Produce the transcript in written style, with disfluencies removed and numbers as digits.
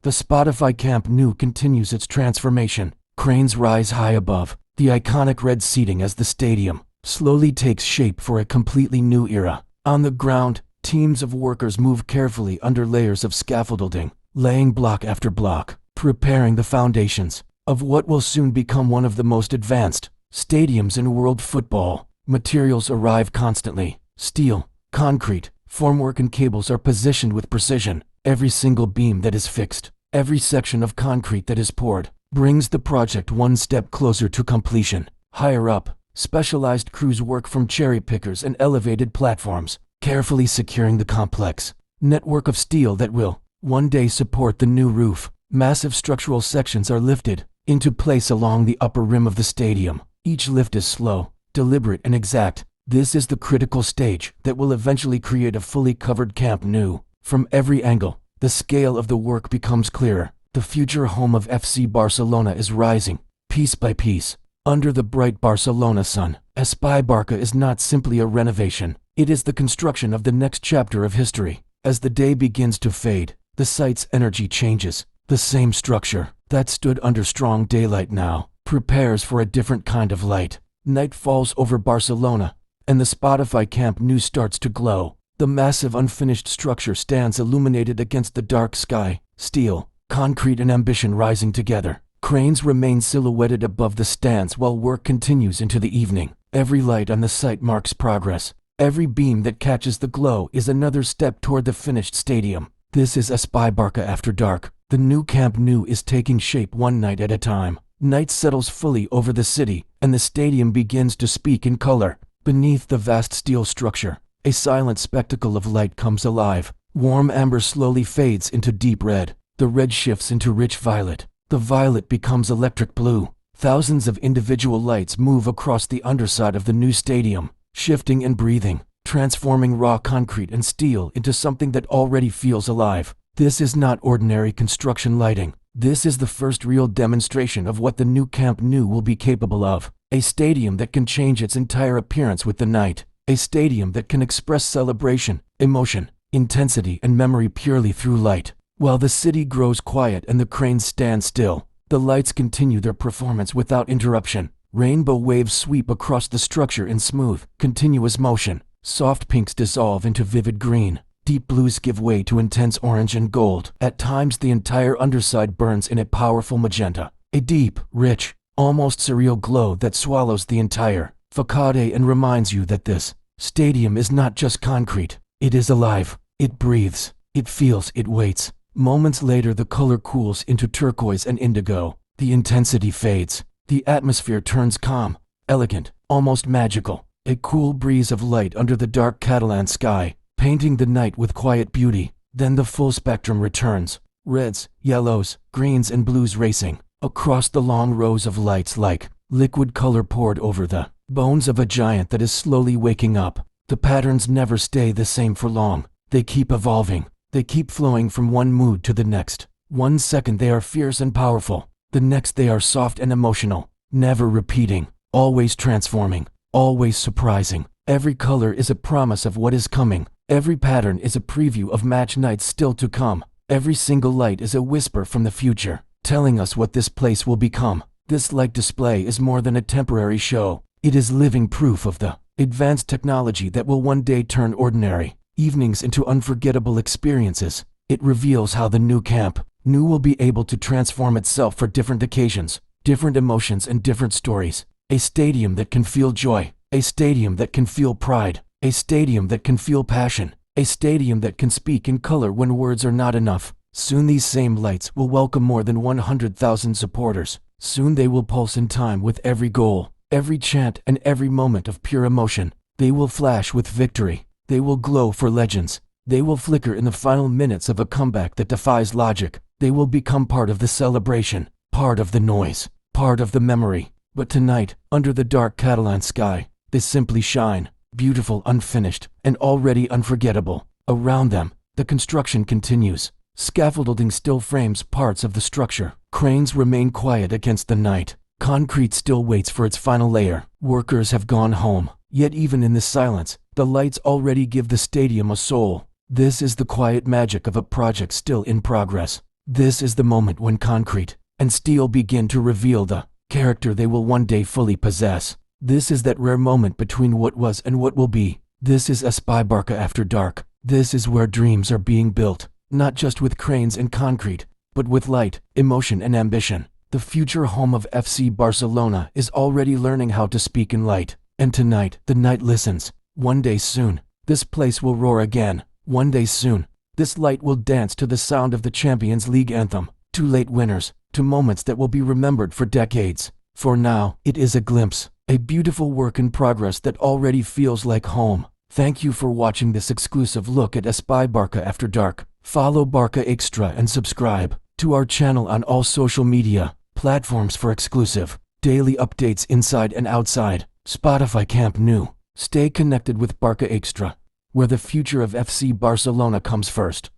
The Spotify Camp Nou continues its transformation. Cranes rise high above the iconic red seating as the stadium slowly takes shape for a completely new era. On the ground, teams of workers move carefully under layers of scaffolding, laying block after block, preparing the foundations of what will soon become one of the most advanced stadiums in world football. Materials arrive constantly. Steel, concrete, formwork and cables are positioned with precision. Every single beam that is fixed, every section of concrete that is poured, brings the project one step closer to completion. Higher up, specialized crews work from cherry pickers and elevated platforms, carefully securing the complex network of steel that will one day support the new roof. Massive structural sections are lifted into place along the upper rim of the stadium. Each lift is slow, deliberate and exact. This is the critical stage that will eventually create a fully covered Camp Nou. From every angle, the scale of the work becomes clearer. The future home of FC Barcelona is rising, piece by piece, under the bright Barcelona sun. Espai Barca is not simply a renovation, it is the construction of the next chapter of history. As the day begins to fade, the site's energy changes. The same structure that stood under strong daylight now prepares for a different kind of light. Night falls over Barcelona, and the Spotify Camp Nou starts to glow. The massive unfinished structure stands illuminated against the dark sky. Steel, concrete and ambition rising together. Cranes remain silhouetted above the stands while work continues into the evening. Every light on the site marks progress. Every beam that catches the glow is another step toward the finished stadium. This is Espai Barca after dark. The new Camp Nou is taking shape one night at a time. Night settles fully over the city, and the stadium begins to speak in color. Beneath the vast steel structure, a silent spectacle of light comes alive. Warm amber slowly fades into deep red. The red shifts into rich violet. The violet becomes electric blue. Thousands of individual lights move across the underside of the new stadium, shifting and breathing, transforming raw concrete and steel into something that already feels alive. This is not ordinary construction lighting. This is the first real demonstration of what the new Camp Nou will be capable of. A stadium that can change its entire appearance with the night. A stadium that can express celebration, emotion, intensity and memory purely through light. While the city grows quiet and the cranes stand still, the lights continue their performance without interruption. Rainbow waves sweep across the structure in smooth, continuous motion. Soft pinks dissolve into vivid green. Deep blues give way to intense orange and gold. At times the entire underside burns in a powerful magenta. A deep, rich, almost surreal glow that swallows the entire facade and reminds you that this stadium is not just concrete. It is alive. It breathes. It feels. It waits. Moments later the color cools into turquoise and indigo. The intensity fades. The atmosphere turns calm, elegant, almost magical. A cool breeze of light under the dark Catalan sky, painting the night with quiet beauty. Then the full spectrum returns. Reds, yellows, greens and blues racing across the long rows of lights like liquid color poured over the bones of a giant that is slowly waking up. The patterns never stay the same for long. They keep evolving. They keep flowing from one mood to the next. 1 second they are fierce and powerful. The next they are soft and emotional. Never repeating. Always transforming. Always surprising. Every color is a promise of what is coming. Every pattern is a preview of match nights still to come. Every single light is a whisper from the future, telling us what this place will become. This light display is more than a temporary show. It is living proof of the advanced technology that will one day turn ordinary evenings into unforgettable experiences. It reveals how the new Camp Nou will be able to transform itself for different occasions, different emotions and different stories. A stadium that can feel joy. A stadium that can feel pride. A stadium that can feel passion. A stadium that can speak in color when words are not enough. Soon these same lights will welcome more than 100,000 supporters. Soon they will pulse in time with every goal, every chant and every moment of pure emotion. They will flash with victory. They will glow for legends. They will flicker in the final minutes of a comeback that defies logic. They will become part of the celebration, part of the noise, part of the memory. But tonight, under the dark Catalan sky, they simply shine. Beautiful, unfinished, and already unforgettable. Around them, the construction continues. Scaffolding still frames parts of the structure. Cranes remain quiet against the night. Concrete still waits for its final layer. Workers have gone home. Yet even in this silence, the lights already give the stadium a soul. This is the quiet magic of a project still in progress. This is the moment when concrete and steel begin to reveal the character they will one day fully possess. This is that rare moment between what was and what will be. This is Espai Barca after dark. This is where dreams are being built, not just with cranes and concrete, but with light, emotion and ambition. The future home of FC Barcelona is already learning how to speak in light. And tonight, the night listens. One day soon, this place will roar again. One day soon, this light will dance to the sound of the Champions League anthem. To late winners, to moments that will be remembered for decades. For now, it is a glimpse, a beautiful work in progress that already feels like home. Thank you for watching this exclusive look at Espai Barca After Dark. Follow Barca Xtra and subscribe to our channel on all social media platforms for exclusive daily updates inside and outside Spotify Camp Nou. Stay connected with Barca Xtra, where the future of FC Barcelona comes first.